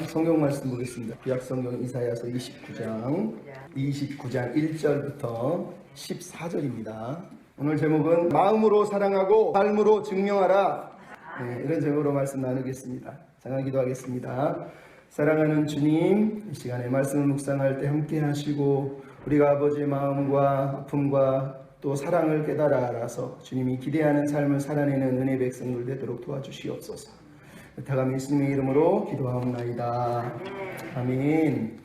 성경 말씀 보겠습니다. 구약성경 이사야서 29장 1절부터 14절입니다. 오늘 제목은 마음으로 사랑하고 삶으로 증명하라. 이런 제목으로 말씀 나누겠습니다. 잠깐 기도하겠습니다. 사랑하는 주님, 이 시간에 말씀을 묵상할 때 함께 하시고 우리가 아버지의 마음과 아픔과 또 사랑을 깨달아 알아서 주님이 기대하는 삶을 살아내는 은혜 백성들 되도록 도와주시옵소서. 부탁하며 예수님의 이름으로 기도하옵나이다. 아멘.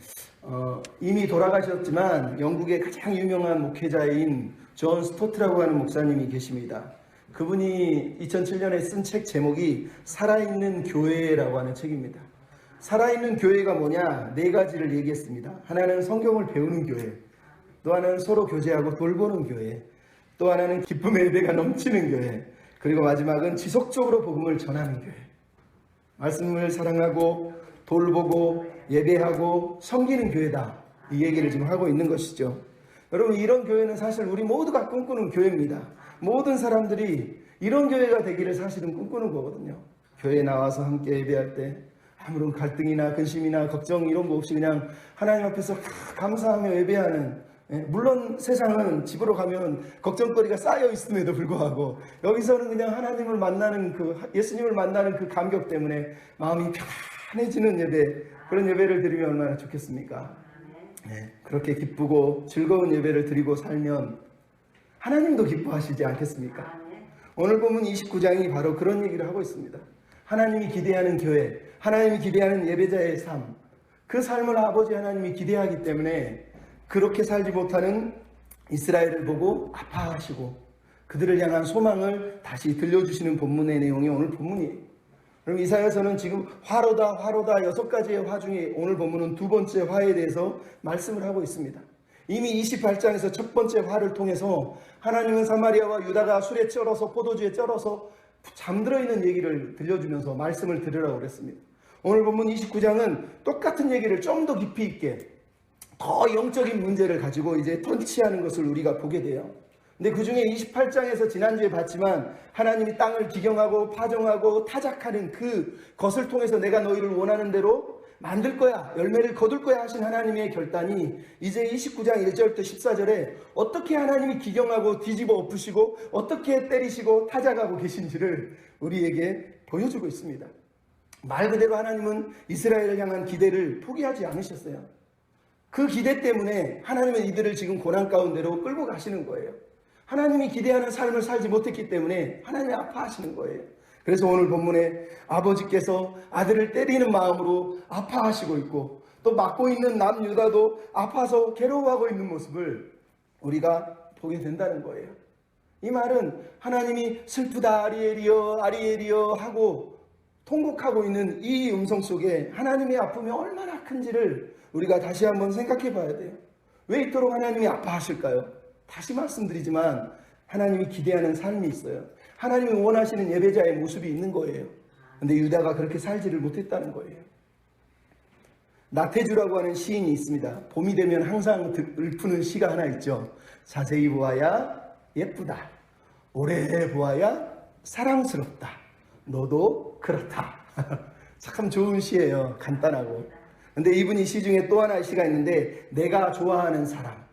이미 돌아가셨지만 영국의 가장 유명한 목회자인 존 스토트라고 하는 목사님이 계십니다. 그분이 2007년에 쓴 책 제목이 살아있는 교회라고 하는 책입니다. 살아있는 교회가 뭐냐? 네 가지를 얘기했습니다. 하나는 성경을 배우는 교회, 또 하나는 서로 교제하고 돌보는 교회, 또 하나는 기쁨의 예배가 넘치는 교회, 그리고 마지막은 지속적으로 복음을 전하는 교회. 말씀을 사랑하고 돌보고 예배하고 섬기는 교회다. 이 얘기를 지금 하고 있는 것이죠. 여러분, 이런 교회는 사실 우리 모두가 꿈꾸는 교회입니다. 모든 사람들이 이런 교회가 되기를 사실은 꿈꾸는 거거든요. 교회에 나와서 함께 예배할 때 아무런 갈등이나 근심이나 걱정 이런 거 없이 그냥 하나님 앞에서 감사하며 예배하는, 물론 세상은 집으로 가면 걱정거리가 쌓여 있음에도 불구하고 여기서는 그냥 하나님을 만나는 예수님을 만나는 그 감격 때문에 마음이 편안해지는 예배, 그런 예배를 드리면 얼마나 좋겠습니까? 그렇게 기쁘고 즐거운 예배를 드리고 살면 하나님도 기뻐하시지 않겠습니까? 오늘 보면 29장이 바로 그런 얘기를 하고 있습니다. 하나님이 기대하는 교회, 하나님이 기대하는 예배자의 삶, 그 삶을 아버지 하나님이 기대하기 때문에 그렇게 살지 못하는 이스라엘을 보고 아파하시고 그들을 향한 소망을 다시 들려주시는 본문의 내용이 오늘 본문이에요. 그럼 이사야서는 지금 화로다 6가지의 화 중에 오늘 본문은 두 번째 화에 대해서 말씀을 하고 있습니다. 이미 28장에서 첫 번째 화를 통해서 하나님은 사마리아와 유다가 술에 쩔어서 포도주에 쩔어서 잠들어 있는 얘기를 들려주면서 말씀을 들으라고 그랬습니다. 오늘 본문 29장은 똑같은 얘기를 좀 더 깊이 있게 더 영적인 문제를 가지고 이제 터치하는 것을 우리가 보게 돼요. 근데 그 중에 28장에서 지난주에 봤지만 하나님이 땅을 기경하고 파종하고 타작하는 그것을 통해서 내가 너희를 원하는 대로 만들 거야, 열매를 거둘 거야 하신 하나님의 결단이 이제 29장 1절부터 14절에 어떻게 하나님이 기경하고 뒤집어 엎으시고 어떻게 때리시고 타작하고 계신지를 우리에게 보여주고 있습니다. 말 그대로 하나님은 이스라엘을 향한 기대를 포기하지 않으셨어요. 그 기대 때문에 하나님은 이들을 지금 고난 가운데로 끌고 가시는 거예요. 하나님이 기대하는 삶을 살지 못했기 때문에 하나님이 아파하시는 거예요. 그래서 오늘 본문에 아버지께서 아들을 때리는 마음으로 아파하시고 있고 또 맡고 있는 남유다도 아파서 괴로워하고 있는 모습을 우리가 보게 된다는 거예요. 이 말은 하나님이 슬프다 아리엘이여 하고 통곡하고 있는 이 음성 속에 하나님의 아픔이 얼마나 큰지를 우리가 다시 한번 생각해 봐야 돼요. 왜 이토록 하나님이 아파하실까요? 다시 말씀드리지만 하나님이 기대하는 삶이 있어요. 하나님이 원하시는 예배자의 모습이 있는 거예요. 근데 유다가 그렇게 살지를 못했다는 거예요. 나태주라고 하는 시인이 있습니다. 봄이 되면 항상 읊는 시가 하나 있죠. 자세히 보아야 예쁘다. 오래 보아야 사랑스럽다. 너도 그렇다. 참 좋은 시예요. 간단하고. 근데 이분이 시 중에 또 하나의 시가 있는데 내가 좋아하는 사람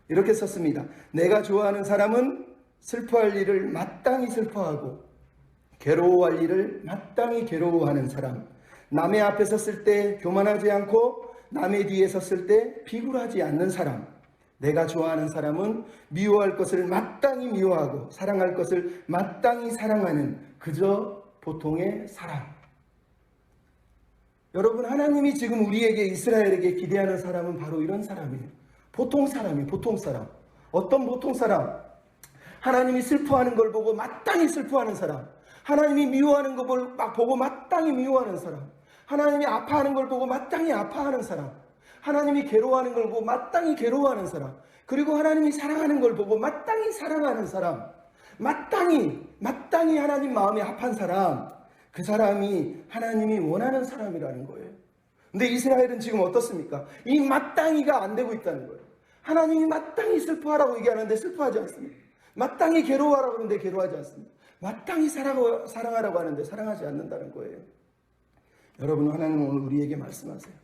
이렇게 썼습니다. 내가 좋아하는 사람은 슬퍼할 일을 마땅히 슬퍼하고 괴로워할 일을 마땅히 괴로워하는 사람, 남의 앞에 섰을 때 교만하지 않고 남의 뒤에 섰을 때 비굴하지 않는 사람, 내가 좋아하는 사람은 미워할 것을 마땅히 미워하고 사랑할 것을 마땅히 사랑하는 그저 보통의 사람. 여러분, 하나님이 지금 우리에게 이스라엘에게 기대하는 사람은 바로 이런 사람이에요. 보통 사람이에요. 보통 사람. 어떤 보통 사람? 하나님이 슬퍼하는 걸 보고 마땅히 슬퍼하는 사람. 하나님이 미워하는 걸 보고 마땅히 미워하는 사람. 하나님이 아파하는 걸 보고 마땅히 아파하는 사람. 하나님이 괴로워하는 걸 보고 마땅히 괴로워하는 사람. 그리고 하나님이 사랑하는 걸 보고 마땅히 사랑하는 사람. 마땅히 하나님 마음에 합한 사람. 그 사람이 하나님이 원하는 사람이라는 거예요. 근데 이스라엘은 지금 어떻습니까? 이 마땅히가 안 되고 있다는 거예요. 하나님이 마땅히 슬퍼하라고 얘기하는데 슬퍼하지 않습니다. 마땅히 괴로워하라고 하는데 괴로워하지 않습니다. 마땅히 사랑하라고 하는데 사랑하지 않는다는 거예요. 여러분, 하나님은 오늘 우리에게 말씀하세요.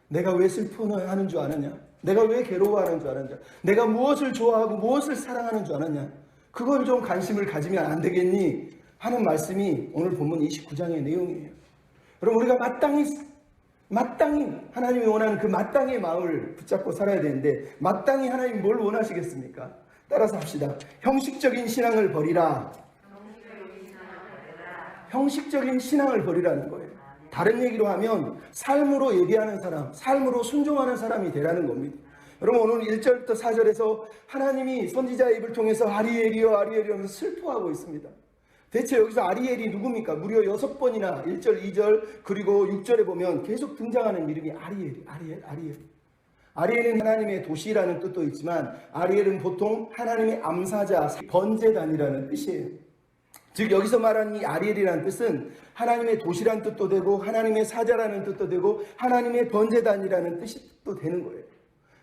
내가 왜 슬퍼하는 줄 아느냐? 내가 왜 괴로워하는 줄 아느냐? 내가 무엇을 좋아하고 무엇을 사랑하는 줄 아느냐? 그건 좀 관심을 가지면 안 되겠니? 하는 말씀이 오늘 본문 29장의 내용이에요. 여러분, 우리가 마땅히 하나님이 원하는 그 마땅의 마음을 붙잡고 살아야 되는데, 마땅히 하나님이 뭘 원하시겠습니까? 따라서 합시다. 형식적인 신앙을 버리라. 형식적인 신앙을 버리라는 거예요. 다른 얘기로 하면 삶으로 예배하는 사람, 삶으로 순종하는 사람이 되라는 겁니다. 여러분, 오늘 1절부터 4절에서 하나님이 선지자의 입을 통해서 아리엘이여 아리엘이여 하면서 슬퍼하고 있습니다. 대체 여기서 아리엘이 누굽니까? 무려 6번이나 1절, 2절, 그리고 6절에 보면 계속 등장하는 이름이 아리엘. 아리엘은 하나님의 도시라는 뜻도 있지만, 아리엘은 보통 하나님의 암사자, 번제단이라는 뜻이에요. 즉 여기서 말하는 이 아리엘이라는 뜻은 하나님의 도시라는 뜻도 되고, 하나님의 사자라는 뜻도 되고, 하나님의 번제단이라는 뜻도 되는 거예요.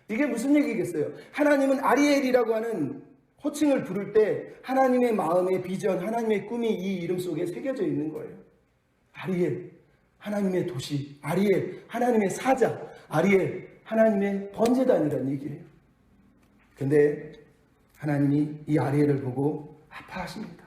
이게 무슨 얘기겠어요? 하나님은 아리엘이라고 하는 호칭을 부를 때 하나님의 마음의 비전, 하나님의 꿈이 이 이름 속에 새겨져 있는 거예요. 아리엘, 하나님의 도시. 아리엘, 하나님의 사자. 아리엘, 하나님의 번제단이라는 얘기예요. 근데 하나님이 이 아리엘을 보고 아파하십니다.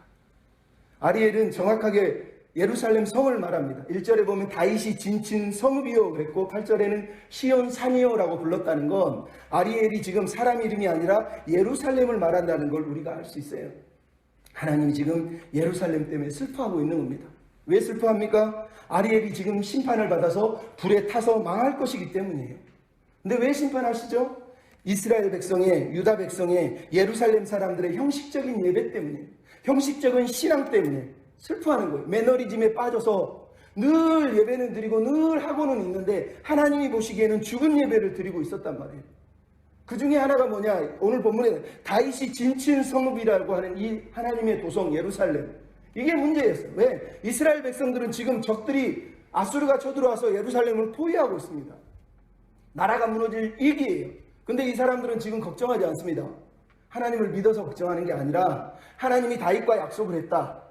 아리엘은 정확하게 예루살렘 성을 말합니다. 1절에 보면 다윗이 진친 성읍이요 그랬고, 8절에는 시온 산이요라고 불렀다는 건 아리엘이 지금 사람 이름이 아니라 예루살렘을 말한다는 걸 우리가 알 수 있어요. 하나님이 지금 예루살렘 때문에 슬퍼하고 있는 겁니다. 왜 슬퍼합니까? 아리엘이 지금 심판을 받아서 불에 타서 망할 것이기 때문이에요. 근데 왜 심판하시죠? 이스라엘 백성의, 유다 백성의, 예루살렘 사람들의 형식적인 예배 때문에, 형식적인 신앙 때문에 슬퍼하는 거예요. 매너리즘에 빠져서 늘 예배는 드리고 늘 하고는 있는데 하나님이 보시기에는 죽은 예배를 드리고 있었단 말이에요. 그 중에 하나가 뭐냐? 오늘 본문에 다윗이 진친 성읍이라고 하는 이 하나님의 도성 예루살렘, 이게 문제였어요. 왜? 이스라엘 백성들은 지금 적들이 아수르가 쳐들어와서 예루살렘을 포위하고 있습니다. 나라가 무너질 위기예요. 근데 이 사람들은 지금 걱정하지 않습니다. 하나님을 믿어서 걱정하는 게 아니라 하나님이 다윗과 약속을 했다.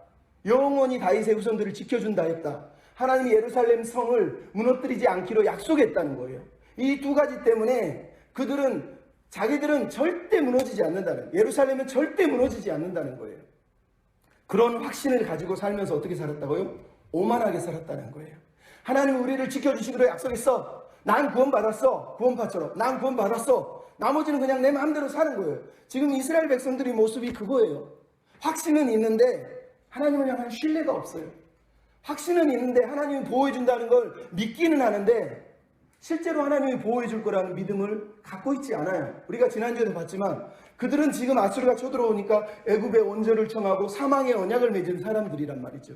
영원히 다윗의 후손들을 지켜준다 했다. 하나님이 예루살렘 성을 무너뜨리지 않기로 약속했다는 거예요. 이 두 가지 때문에 자기들은 절대 무너지지 않는다는, 예루살렘은 절대 무너지지 않는다는 거예요. 그런 확신을 가지고 살면서 어떻게 살았다고요? 오만하게 살았다는 거예요. 하나님 우리를 지켜주시기로 약속했어. 난 구원받았어. 구원파처럼. 난 구원받았어. 나머지는 그냥 내 마음대로 사는 거예요. 지금 이스라엘 백성들의 모습이 그거예요. 확신은 있는데 하나님을 향한 신뢰가 없어요. 확신은 있는데 하나님이 보호해준다는 걸 믿기는 하는데 실제로 하나님이 보호해줄 거라는 믿음을 갖고 있지 않아요. 우리가 지난주에도 봤지만 그들은 지금 아수르가 쳐들어오니까 애굽의 원죄를 청하고 사망의 언약을 맺은 사람들이란 말이죠.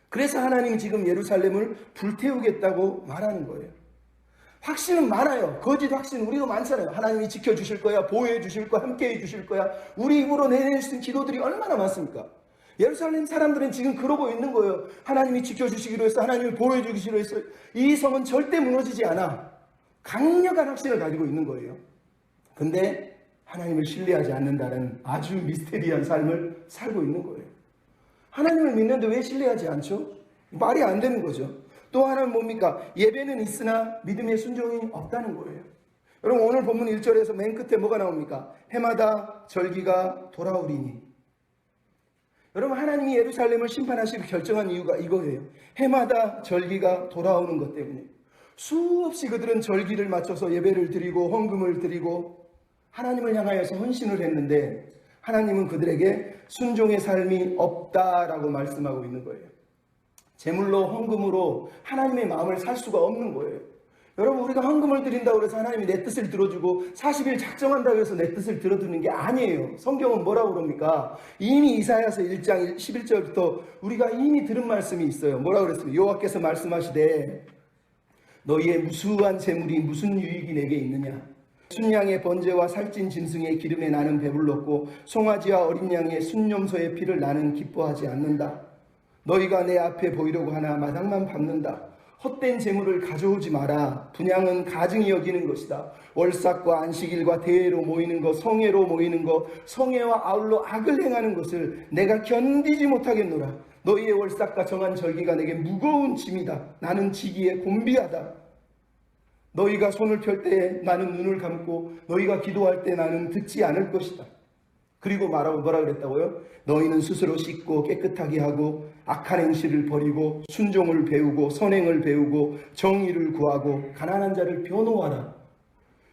그래서 하나님이 지금 예루살렘을 불태우겠다고 말하는 거예요. 확신은 많아요. 거짓 확신 우리가 많잖아요. 하나님이 지켜주실 거야, 보호해 주실 거야, 함께해 주실 거야. 우리 입으로 내낼 수 있는 기도들이 얼마나 많습니까? 예루살렘 사람들은 지금 그러고 있는 거예요. 하나님이 지켜주시기로 했어. 하나님이 보호해 주시기로 했어. 이 성은 절대 무너지지 않아. 강력한 확신을 가지고 있는 거예요. 근데 하나님을 신뢰하지 않는다는 아주 미스테리한 삶을 살고 있는 거예요. 하나님을 믿는데 왜 신뢰하지 않죠? 말이 안 되는 거죠. 또 하나는 뭡니까? 예배는 있으나 믿음의 순종이 없다는 거예요. 여러분 오늘 본문 1절에서 맨 끝에 뭐가 나옵니까? 해마다 절기가 돌아오리니. 여러분 하나님이 예루살렘을 심판하시고 결정한 이유가 이거예요. 해마다 절기가 돌아오는 것 때문에 수없이 그들은 절기를 맞춰서 예배를 드리고 헌금을 드리고 하나님을 향하여서 헌신을 했는데 하나님은 그들에게 순종의 삶이 없다라고 말씀하고 있는 거예요. 제물로 헌금으로 하나님의 마음을 살 수가 없는 거예요. 여러분 우리가 헌금을 드린다고 해서 하나님이 내 뜻을 들어주고 40일 작정한다고 해서 내 뜻을 들어주는 게 아니에요. 성경은 뭐라고 그럽니까? 이미 이사야서 1장 11절부터 우리가 이미 들은 말씀이 있어요. 뭐라고 그랬습니까? 여호와께서 말씀하시되 너희의 무수한 재물이 무슨 유익이 내게 있느냐? 순양의 번제와 살찐 짐승의 기름에 나는 배불렀고 송아지와 어린 양의 순염소의 피를 나는 기뻐하지 않는다. 너희가 내 앞에 보이려고 하나 마당만 밟는다. 헛된 재물을 가져오지 마라. 분향은 가증히 여기는 것이다. 월삭과 안식일과 대회로 모이는 것, 성회로 모이는 것, 성회와 아울러 악을 행하는 것을 내가 견디지 못하겠노라. 너희의 월삭과 정한 절기가 내게 무거운 짐이다. 나는 지기에 곤비하다. 너희가 손을 펼 때에 나는 눈을 감고 너희가 기도할 때 나는 듣지 않을 것이다. 그리고 뭐라 그랬다고요? 너희는 스스로 씻고 깨끗하게 하고 악한 행실을 버리고 순종을 배우고 선행을 배우고 정의를 구하고 가난한 자를 변호하라.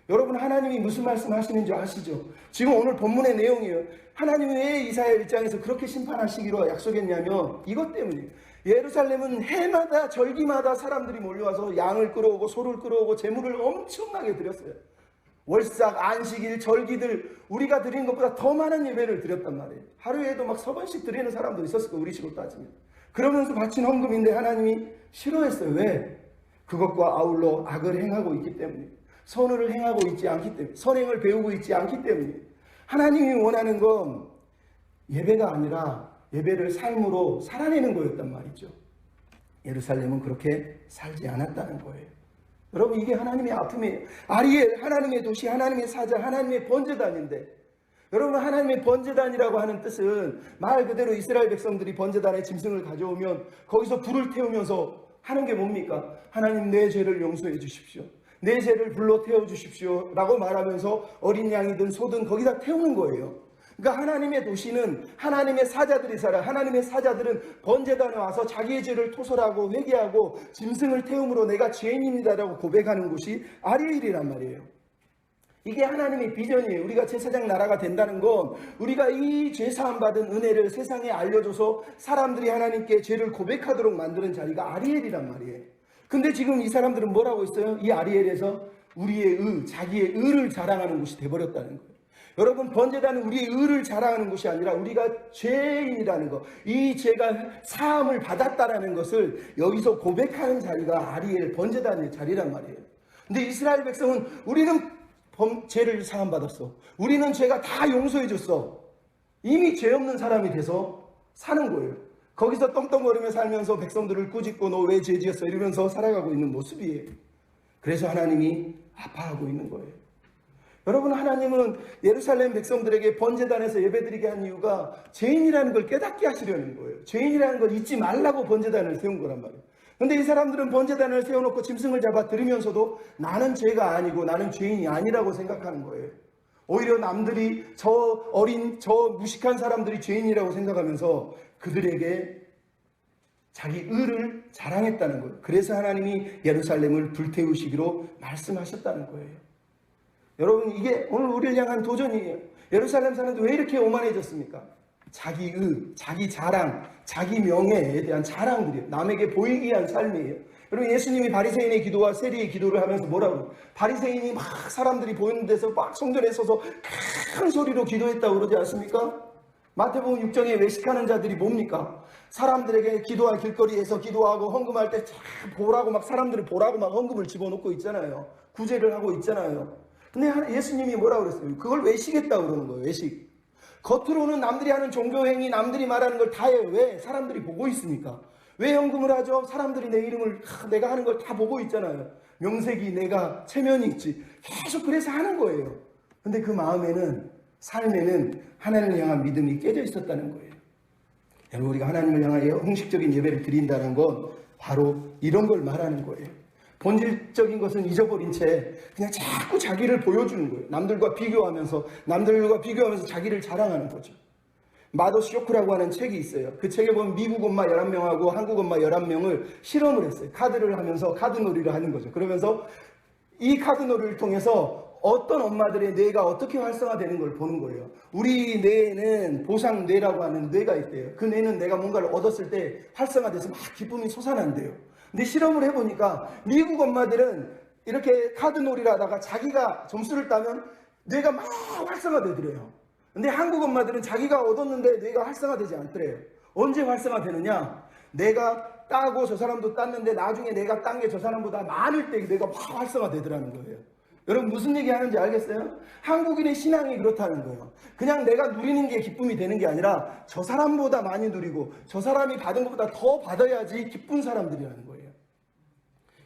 여러분, 하나님이 무슨 말씀하시는지 아시죠? 지금 오늘 본문의 내용이에요. 하나님이 왜 이사야 1장에서 그렇게 심판하시기로 약속했냐면 이것 때문이에요. 예루살렘은 해마다 절기마다 사람들이 몰려와서 양을 끌어오고 소를 끌어오고 제물을 엄청나게 드렸어요. 월삭, 안식일, 절기들 우리가 드린 것보다 더 많은 예배를 드렸단 말이에요. 하루에도 막 서번씩 드리는 사람도 있었을 거예요. 우리 식으로 따지면. 그러면서 바친 헌금인데 하나님이 싫어했어요. 왜? 그것과 아울러 악을 행하고 있기 때문에, 선을 행하고 있지 않기 때문에, 선행을 배우고 있지 않기 때문에. 하나님이 원하는 건 예배가 아니라 예배를 삶으로 살아내는 거였단 말이죠. 예루살렘은 그렇게 살지 않았다는 거예요. 여러분, 이게 하나님의 아픔이에요. 아리엘, 하나님의 도시, 하나님의 사자, 하나님의 번제단인데, 여러분, 하나님의 번제단이라고 하는 뜻은 말 그대로 이스라엘 백성들이 번제단에 짐승을 가져오면 거기서 불을 태우면서 하는 게 뭡니까? 하나님, 내 죄를 용서해 주십시오. 내 죄를 불로 태워주십시오 라고 말하면서 어린 양이든 소든 거기다 태우는 거예요. 그러니까 하나님의 도시는 하나님의 사자들이 살아. 하나님의 사자들은 번제단에 와서 자기의 죄를 토설하고 회개하고 짐승을 태움으로 내가 죄인입니다라고 고백하는 곳이 아리엘이란 말이에요. 이게 하나님의 비전이에요. 우리가 제사장 나라가 된다는 건 우리가 이 죄사함 받은 은혜를 세상에 알려줘서 사람들이 하나님께 죄를 고백하도록 만드는 자리가 아리엘이란 말이에요. 근데 지금 이 사람들은 뭐라고 있어요? 이 아리엘에서 우리의 자기의 의를 자랑하는 곳이 돼버렸다는 거예요. 여러분, 번제단은 우리의 의를 자랑하는 것이 아니라 우리가 죄인이라는 것, 이 죄가 사함을 받았다라는 것을 여기서 고백하는 자리가 아리엘 번제단의 자리란 말이에요. 근데 이스라엘 백성은 우리는 죄를 사함 받았어. 우리는 죄가 다 용서해 줬어. 이미 죄 없는 사람이 돼서 사는 거예요. 거기서 떵떵거리며 살면서 백성들을 꾸짖고 너 왜 죄 지었어? 이러면서 살아가고 있는 모습이에요. 그래서 하나님이 아파하고 있는 거예요. 여러분, 하나님은 예루살렘 백성들에게 번제단에서 예배드리게 한 이유가 죄인이라는 걸 깨닫게 하시려는 거예요. 죄인이라는 걸 잊지 말라고 번제단을 세운 거란 말이에요. 근데 이 사람들은 번제단을 세워놓고 짐승을 잡아 드리면서도 나는 죄가 아니고 나는 죄인이 아니라고 생각하는 거예요. 오히려 남들이 저 무식한 사람들이 죄인이라고 생각하면서 그들에게 자기 의를 자랑했다는 거예요. 그래서 하나님이 예루살렘을 불태우시기로 말씀하셨다는 거예요. 여러분, 이게 오늘 우리를 향한 도전이에요. 예루살렘 사람들 왜 이렇게 오만해졌습니까? 자기 자기 자랑, 자기 명예에 대한 자랑들이에요. 남에게 보이기 위한 삶이에요. 여러분, 예수님이 바리새인의 기도와 세리의 기도를 하면서 뭐라고? 바리새인이 막 사람들이 보이는 데서 막 성전에 서서 큰 소리로 기도했다고 그러지 않습니까? 마태복음 6장에 외식하는 자들이 뭡니까? 사람들에게 기도할 길거리에서 기도하고 헌금할 때 보라고 막 사람들이 보라고 막 헌금을 집어넣고 있잖아요. 구제를 하고 있잖아요. 근데 예수님이 뭐라고 그랬어요? 그걸 외식했다고 그러는 거예요. 외식. 겉으로는 남들이 하는 종교행위, 남들이 말하는 걸 다 해요. 왜? 사람들이 보고 있으니까. 왜 헌금을 하죠? 사람들이 내 이름을 내가 하는 걸 다 보고 있잖아요. 명색이 내가 체면이 있지. 계속 그래서 하는 거예요. 근데 그 마음에는, 삶에는 하나님을 향한 믿음이 깨져 있었다는 거예요. 여러분, 우리가 하나님을 향하여 형식적인 예배를 드린다는 건 바로 이런 걸 말하는 거예요. 본질적인 것은 잊어버린 채 그냥 자꾸 자기를 보여주는 거예요. 남들과 비교하면서 자기를 자랑하는 거죠. 마더 쇼크라고 하는 책이 있어요. 그 책에 보면 미국 엄마 11명하고 한국 엄마 11명을 실험을 했어요. 카드를 하면서 카드놀이를 하는 거죠. 그러면서 이 카드놀이를 통해서 어떤 엄마들의 뇌가 어떻게 활성화되는 걸 보는 거예요. 우리 뇌에는 보상뇌라고 하는 뇌가 있대요. 그 뇌는 내가 뭔가를 얻었을 때 활성화돼서 막 기쁨이 솟아난대요. 근데 실험을 해보니까 미국 엄마들은 이렇게 카드놀이를 하다가 자기가 점수를 따면 뇌가 막 활성화되더래요. 근데 한국 엄마들은 자기가 얻었는데 뇌가 활성화되지 않더래요. 언제 활성화되느냐? 내가 따고 저 사람도 땄는데 나중에 내가 딴 게 저 사람보다 많을 때 뇌가 막 활성화되더라는 거예요. 여러분, 무슨 얘기 하는지 알겠어요? 한국인의 신앙이 그렇다는 거예요. 그냥 내가 누리는 게 기쁨이 되는 게 아니라 저 사람보다 많이 누리고 저 사람이 받은 것보다 더 받아야지 기쁜 사람들이라는 거예요.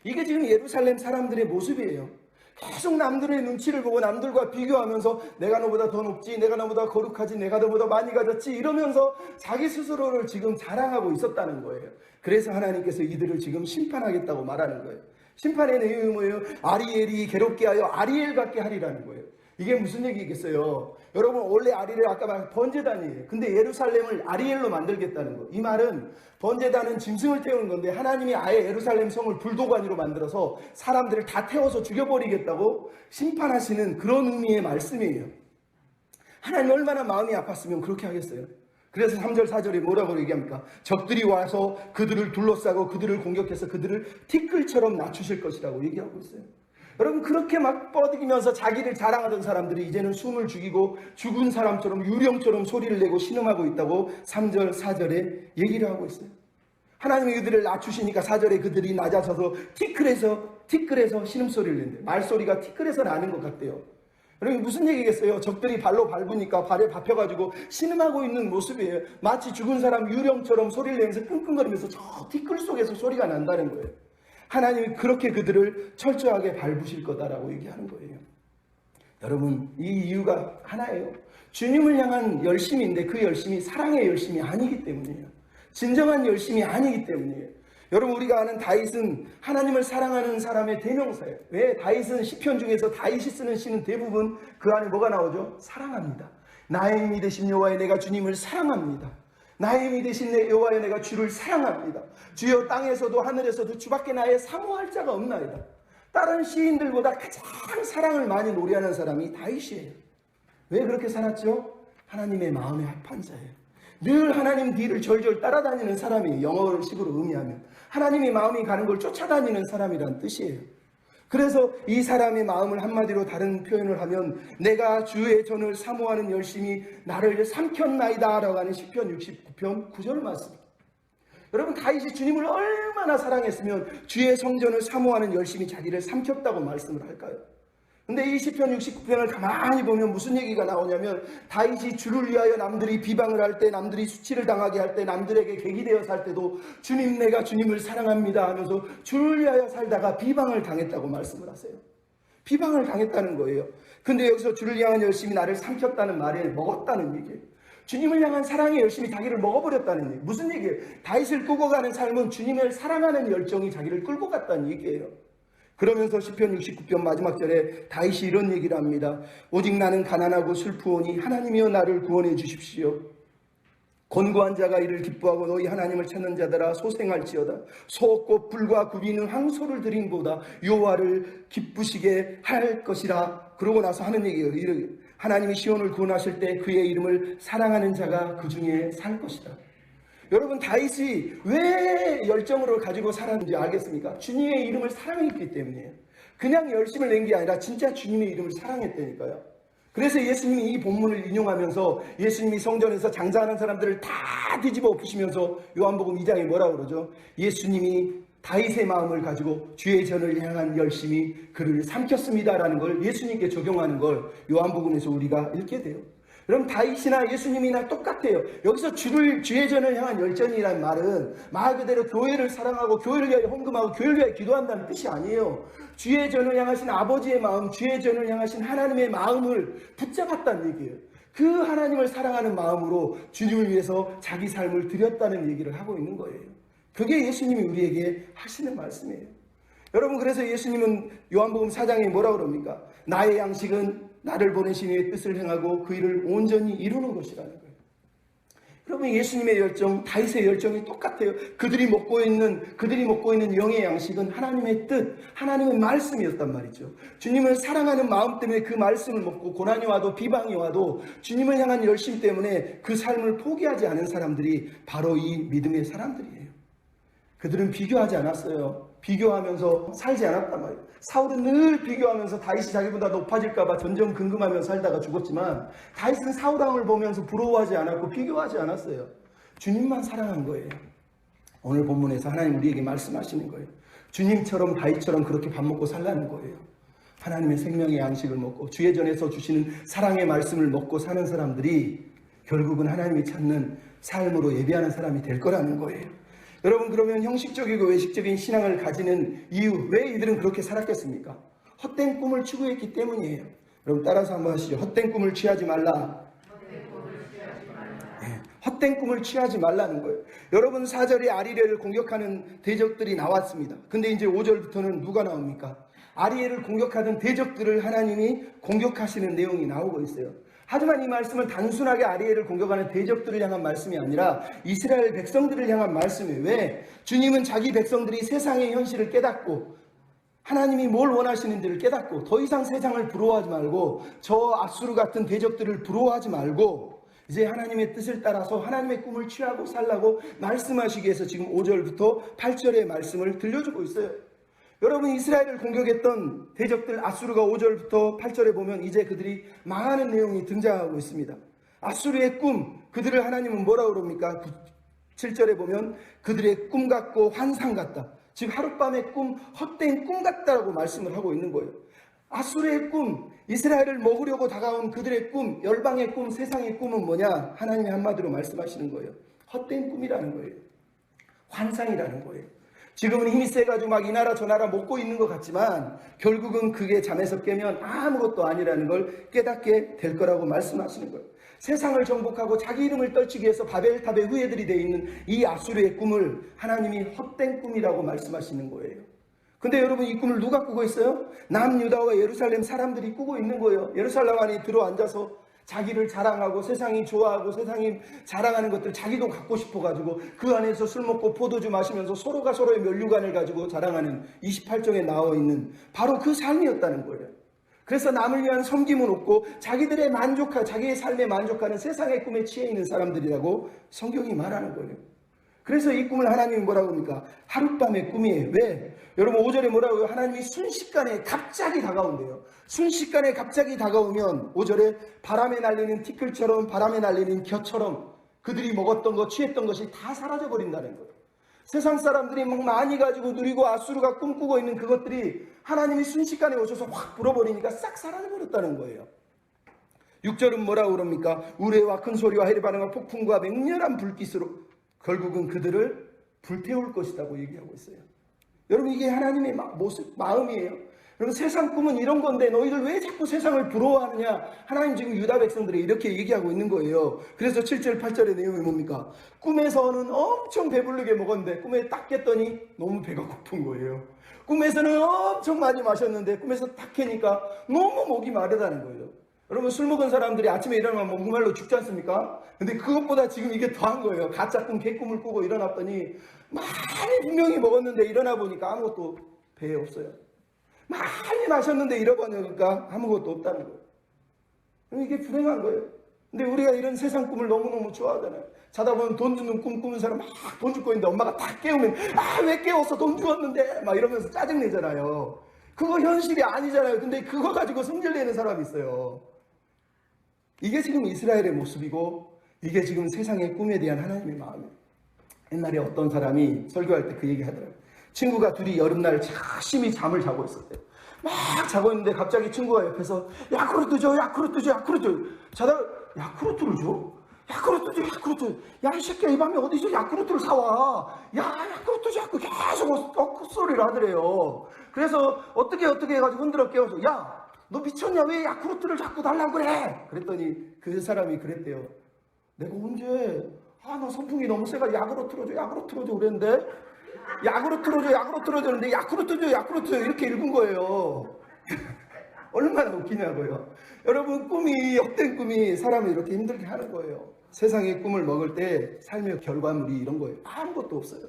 이게 지금 예루살렘 사람들의 모습이에요. 계속 남들의 눈치를 보고 남들과 비교하면서 내가 너보다 더 높지, 내가 너보다 거룩하지, 내가 너보다 많이 가졌지 이러면서 자기 스스로를 지금 자랑하고 있었다는 거예요. 그래서 하나님께서 이들을 지금 심판하겠다고 말하는 거예요. 심판의 내용이 뭐예요? 아리엘이 괴롭게 하여 아리엘 같게 하리라는 거예요. 이게 무슨 얘기겠어요? 여러분, 원래 아리엘 아까 말한 번제단이에요. 근데 예루살렘을 아리엘로 만들겠다는 거. 이 말은 번제단은 짐승을 태우는 건데 하나님이 아예 예루살렘 성을 불도관으로 만들어서 사람들을 다 태워서 죽여버리겠다고 심판하시는 그런 의미의 말씀이에요. 하나님 얼마나 마음이 아팠으면 그렇게 하겠어요? 그래서 3절 4절에 뭐라고 얘기합니까? 적들이 와서 그들을 둘러싸고 그들을 공격해서 그들을 티끌처럼 낮추실 것이라고 얘기하고 있어요. 여러분, 그렇게 막 뻗으면서 자기를 자랑하던 사람들이 이제는 숨을 죽이고 죽은 사람처럼 유령처럼 소리를 내고 신음하고 있다고 3절 4절에 얘기를 하고 있어요. 하나님이 그들을 낮추시니까 4절에 그들이 낮아져서 티끌에서 신음소리를 낸대요. 말소리가 티끌에서 나는 것 같대요. 여러분, 무슨 얘기겠어요? 적들이 발로 밟으니까 발에 밟혀가지고 신음하고 있는 모습이에요. 마치 죽은 사람 유령처럼 소리를 내면서 끙끙거리면서 저 티끌 속에서 소리가 난다는 거예요. 하나님이 그렇게 그들을 철저하게 밟으실 거다라고 얘기하는 거예요. 여러분, 이 이유가 하나예요. 주님을 향한 열심인데 그 열심이 사랑의 열심이 아니기 때문이에요. 진정한 열심이 아니기 때문이에요. 여러분, 우리가 아는 다윗은 하나님을 사랑하는 사람의 대명사예요. 왜? 다윗은 시편 중에서 다윗이 쓰는 시는 대부분 그 안에 뭐가 나오죠? 사랑합니다. 나의 힘이 되신 여호와여, 내가 주님을 사랑합니다. 나의 힘이 되신 내 여호와여, 내가 주를 사랑합니다. 주여, 땅에서도 하늘에서도 주밖에 나의 사모할 자가 없나이다. 다른 시인들보다 가장 사랑을 많이 노래하는 사람이 다윗이에요. 왜 그렇게 살았죠? 하나님의 마음에 합한 자예요. 늘 하나님 뒤를 절절 따라다니는 사람이, 영어식으로 의미하면 하나님의 마음이 가는 걸 쫓아다니는 사람이란 뜻이에요. 그래서 이 사람의 마음을 한마디로 다른 표현을 하면 내가 주의 전을 사모하는 열심이 나를 삼켰나이다 라고 하는 시편 69편 9절 말씀. 여러분, 다윗이 주님을 얼마나 사랑했으면 주의 성전을 사모하는 열심이 자기를 삼켰다고 말씀을 할까요? 근데 이 시편 69편을 가만히 보면 무슨 얘기가 나오냐면 다윗이 주를 위하여 남들이 비방을 할 때, 남들이 수치를 당하게 할 때, 남들에게 객이 되어 살 때도 주님, 내가 주님을 사랑합니다 하면서 주를 위하여 살다가 비방을 당했다고 말씀을 하세요. 비방을 당했다는 거예요. 근데 여기서 주를 향한 열심이 나를 삼켰다는 말에 먹었다는 얘기예요. 주님을 향한 사랑의 열심이 자기를 먹어버렸다는 얘기예요. 무슨 얘기예요? 다윗을 끌고 가는 삶은 주님을 사랑하는 열정이 자기를 끌고 갔다는 얘기예요. 그러면서 시편 69편 마지막 절에 다윗이 이런 얘기를 합니다. 오직 나는 가난하고 슬프오니 하나님이여 나를 구원해 주십시오. 곤고한 자가 이를 기뻐하고 너희 하나님을 찾는 자들아 소생할지어다. 소옥과 불과 구비는 항소를 드림보다 여호와를 기쁘시게 할 것이라. 그러고 나서 하는 얘기예요. 하나님이 시온을 구원하실 때 그의 이름을 사랑하는 자가 그 중에 살 것이다. 여러분, 다윗이 왜 열정으로 가지고 살았는지 알겠습니까? 주님의 이름을 사랑했기 때문이에요. 그냥 열심을 낸 게 아니라 진짜 주님의 이름을 사랑했다니까요. 그래서 예수님이 이 본문을 인용하면서 예수님이 성전에서 장사하는 사람들을 다 뒤집어 엎으시면서 요한복음 2장에 뭐라고 그러죠? 예수님이 다윗의 마음을 가지고 주의 전을 향한 열심이 그를 삼켰습니다라는 걸 예수님께 적용하는 걸 요한복음에서 우리가 읽게 돼요. 그럼 다윗이나 예수님이나 똑같아요. 여기서 주의 전을 향한 열정이란 말은 말 그대로 교회를 사랑하고 교회를 위하여 헌금하고 교회를 위하여 기도한다는 뜻이 아니에요. 주의 전을 향하신 아버지의 마음, 주의 전을 향하신 하나님의 마음을 붙잡았다는 얘기예요. 그 하나님을 사랑하는 마음으로 주님을 위해서 자기 삶을 드렸다는 얘기를 하고 있는 거예요. 그게 예수님이 우리에게 하시는 말씀이에요. 여러분, 그래서 예수님은 요한복음 4장에 뭐라고 그럽니까? 나의 양식은 나를 보내신 이의 뜻을 행하고 그 일을 온전히 이루는 것이라는 거예요. 여러분, 예수님의 열정, 다윗의 열정이 똑같아요. 그들이 먹고 있는 영의 양식은 하나님의 뜻, 하나님의 말씀이었단 말이죠. 주님을 사랑하는 마음 때문에 그 말씀을 먹고 고난이 와도 비방이 와도 주님을 향한 열심 때문에 그 삶을 포기하지 않은 사람들이 바로 이 믿음의 사람들이에요. 그들은 비교하지 않았어요. 비교하면서 살지 않았단 말이에요. 사울은 늘 비교하면서 다윗이 자기보다 높아질까봐 전전긍긍하며 살다가 죽었지만 다윗은 사울왕을 보면서 부러워하지 않았고 비교하지 않았어요. 주님만 사랑한 거예요. 오늘 본문에서 하나님 우리에게 말씀하시는 거예요. 주님처럼 다윗처럼 그렇게 밥 먹고 살라는 거예요. 하나님의 생명의 양식을 먹고 주의 전에서 주시는 사랑의 말씀을 먹고 사는 사람들이 결국은 하나님이 찾는 삶으로 예배하는 사람이 될 거라는 거예요. 여러분, 그러면 형식적이고 외식적인 신앙을 가지는 이유, 왜 이들은 그렇게 살았겠습니까? 헛된 꿈을 추구했기 때문이에요. 여러분 따라서 한번 하시죠. 헛된 꿈을 취하지 말라. 헛된 꿈을 취하지 말라는 거예요. 여러분 4절에 아리엘을 공격하는 대적들이 나왔습니다. 근데 이제 5절부터는 누가 나옵니까? 아리엘을 공격하던 대적들을 하나님이 공격하시는 내용이 나오고 있어요. 하지만 이 말씀은 단순하게 아리엘을 공격하는 대적들을 향한 말씀이 아니라 이스라엘 백성들을 향한 말씀이에요. 왜? 주님은 자기 백성들이 세상의 현실을 깨닫고 하나님이 뭘 원하시는지를 깨닫고 더 이상 세상을 부러워하지 말고 저 아수르 같은 대적들을 부러워하지 말고 이제 하나님의 뜻을 따라서 하나님의 꿈을 취하고 살라고 말씀하시기 위해서 지금 5절부터 8절의 말씀을 들려주고 있어요. 여러분 이스라엘을 공격했던 대적들 아수르가 5절부터 8절에 보면 이제 그들이 망하는 내용이 등장하고 있습니다. 아수르의 꿈, 그들을 하나님은 뭐라고 그럽니까? 7절에 보면 그들의 꿈 같고 환상 같다. 즉 하룻밤의 꿈, 헛된 꿈 같다라고 말씀을 하고 있는 거예요. 아수르의 꿈, 이스라엘을 먹으려고 다가온 그들의 꿈, 열방의 꿈, 세상의 꿈은 뭐냐? 하나님이 한마디로 말씀하시는 거예요. 헛된 꿈이라는 거예요. 환상이라는 거예요. 지금은 힘이 세가지고 막 이 나라 저 나라 먹고 있는 것 같지만 결국은 그게 잠에서 깨면 아무것도 아니라는 걸 깨닫게 될 거라고 말씀하시는 거예요. 세상을 정복하고 자기 이름을 떨치기 위해서 바벨탑의 후예들이 되어 있는 이 아수르의 꿈을 하나님이 헛된 꿈이라고 말씀하시는 거예요. 근데 여러분 이 꿈을 누가 꾸고 있어요? 남유다와 예루살렘 사람들이 꾸고 있는 거예요. 예루살렘 안에 들어앉아서 자기를 자랑하고 세상이 좋아하고 세상이 자랑하는 것들 자기도 갖고 싶어가지고 그 안에서 술 먹고 포도주 마시면서 서로가 서로의 면류관을 가지고 자랑하는 28장에 나와 있는 바로 그 삶이었다는 거예요. 그래서 남을 위한 섬김은 없고 자기들의 자기의 삶에 만족하는 세상의 꿈에 취해 있는 사람들이라고 성경이 말하는 거예요. 그래서 이 꿈을 하나님이 뭐라고 합니까? 하룻밤의 꿈이에요. 왜? 여러분 5절에 뭐라고 해요? 하나님이 순식간에 갑자기 다가온대요. 순식간에 갑자기 다가오면 5절에 바람에 날리는 티끌처럼 바람에 날리는 겨처럼 그들이 먹었던 것, 취했던 것이 다 사라져버린다는 거예요. 세상 사람들이 막 많이 가지고 누리고 아수르가 꿈꾸고 있는 그것들이 하나님이 순식간에 오셔서 확 불어버리니까 싹 사라져버렸다는 거예요. 6절은 뭐라고 그럽니까? 우레와 큰 소리와 해리 반응과 폭풍과 맹렬한 불빛으로 결국은 그들을 불태울 것이라고 얘기하고 있어요. 여러분 이게 하나님의 마음이에요. 여러분 세상 꿈은 이런 건데 너희들 왜 자꾸 세상을 부러워하느냐? 하나님 지금 유다 백성들이 이렇게 얘기하고 있는 거예요. 그래서 7절 8절의 내용이 뭡니까? 꿈에서는 엄청 배부르게 먹었는데 꿈에 딱 깼더니 너무 배가 고픈 거예요. 꿈에서는 엄청 많이 마셨는데 꿈에서 딱 깨니까 너무 목이 마르다는 거예요. 여러분 술 먹은 사람들이 아침에 일어나면 목말로 죽지 않습니까? 근데 그것보다 지금 이게 더한 거예요. 가짜 꿈, 개꿈을 꾸고 일어났더니 많이 분명히 먹었는데 일어나 보니까 아무것도 배에 없어요. 많이 마셨는데 잃어버리니까 아무것도 없다는 거예요. 이게 불행한 거예요. 근데 우리가 이런 세상 꿈을 너무너무 좋아하잖아요. 자다 보면 돈 주는 꿈 꾸는 사람 막 돈 주고 있는데 엄마가 딱 깨우면 왜 깨웠어? 돈 주었는데 막 이러면서 짜증내잖아요. 그거 현실이 아니잖아요. 근데 그거 가지고 승질내는 사람이 있어요. 이게 지금 이스라엘의 모습이고 이게 지금 세상의 꿈에 대한 하나님의 마음이에요. 옛날에 어떤 사람이 설교할 때 그 얘기 하더라고요. 친구가 둘이 여름날 열심히 잠을 자고 있었대요. 막 자고 있는데 갑자기 친구가 옆에서 야쿠르트 줘, 야쿠르트 줘, 야쿠르트. 자다가 야쿠르트를 줘? 야쿠르트 줘, 야쿠르트. 야, 이 새끼야, 이 밤에 어디서 야쿠르트를 사와? 야, 야쿠르트 줘, 야쿠르트. 계속 헛소리를 하더래요. 그래서 어떻게 해가지고 흔들어 깨워서 야, 너 미쳤냐? 왜 야쿠르트를 자꾸 달라고 그래? 그랬더니 그 사람이 그랬대요. 내가 언제 나 선풍이 너무 세가 야쿠르트 줘 그랬는데 야쿠르트 줘 그랬는데 야쿠르트 줘 이렇게 읽은 거예요. 얼마나 웃기냐고요. 여러분 꿈이 헛된 꿈이 사람을 이렇게 힘들게 하는 거예요. 세상의 꿈을 먹을 때 삶의 결과물이 이런 거예요. 아무것도 없어요.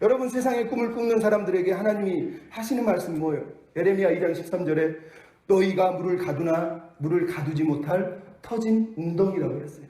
여러분 세상의 꿈을 꾸는 사람들에게 하나님이 하시는 말씀이 뭐예요? 예레미야 2장 13절에 너희가 물을 가두나 물을 가두지 못할 터진 웅덩이라고 그랬어요.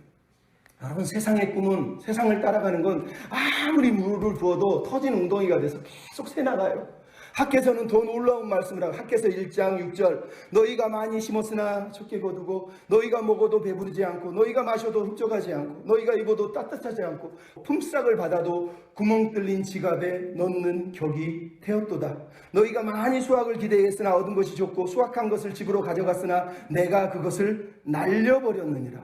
여러분 세상의 꿈은 세상을 따라가는 건 아무리 물을 부어도 터진 웅덩이가 돼서 계속 새나가요. 학개서는 더 놀라운 말씀을 하고 학개서 1장 6절 너희가 많이 심었으나 적게 거두고 너희가 먹어도 배부르지 않고 너희가 마셔도 흡족하지 않고 너희가 입어도 따뜻하지 않고 품삯을 받아도 구멍 뚫린 지갑에 넣는 격이 되었도다. 너희가 많이 수확을 기대했으나 얻은 것이 좋고 수확한 것을 집으로 가져갔으나 내가 그것을 날려버렸느니라.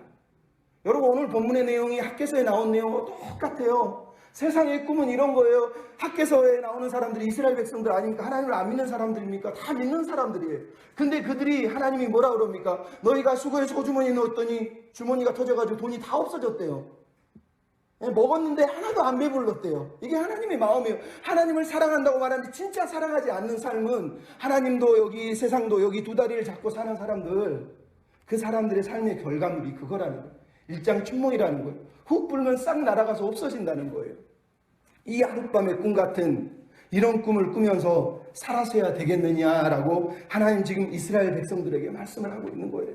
여러분 오늘 본문의 내용이 학개서에 나온 내용과 똑같아요. 세상의 꿈은 이런 거예요. 학개서에 나오는 사람들이 이스라엘 백성들 아닙니까? 하나님을 안 믿는 사람들입니까? 다 믿는 사람들이에요. 근데 그들이 하나님이 뭐라 그럽니까? 너희가 수거에 소주머니에 넣었더니 주머니가 터져가지고 돈이 다 없어졌대요. 먹었는데 하나도 안 배불렀대요. 이게 하나님의 마음이에요. 하나님을 사랑한다고 말하는데 진짜 사랑하지 않는 삶은 하나님도 여기 세상도 여기 두 다리를 잡고 사는 사람들, 그 사람들의 삶의 결과물이 그거라는 거예요. 일장춘몽이라는 거예요. 훅 불면 싹 날아가서 없어진다는 거예요. 이 하룻밤의 꿈 같은 이런 꿈을 꾸면서 살아서야 되겠느냐라고 하나님 지금 이스라엘 백성들에게 말씀을 하고 있는 거예요.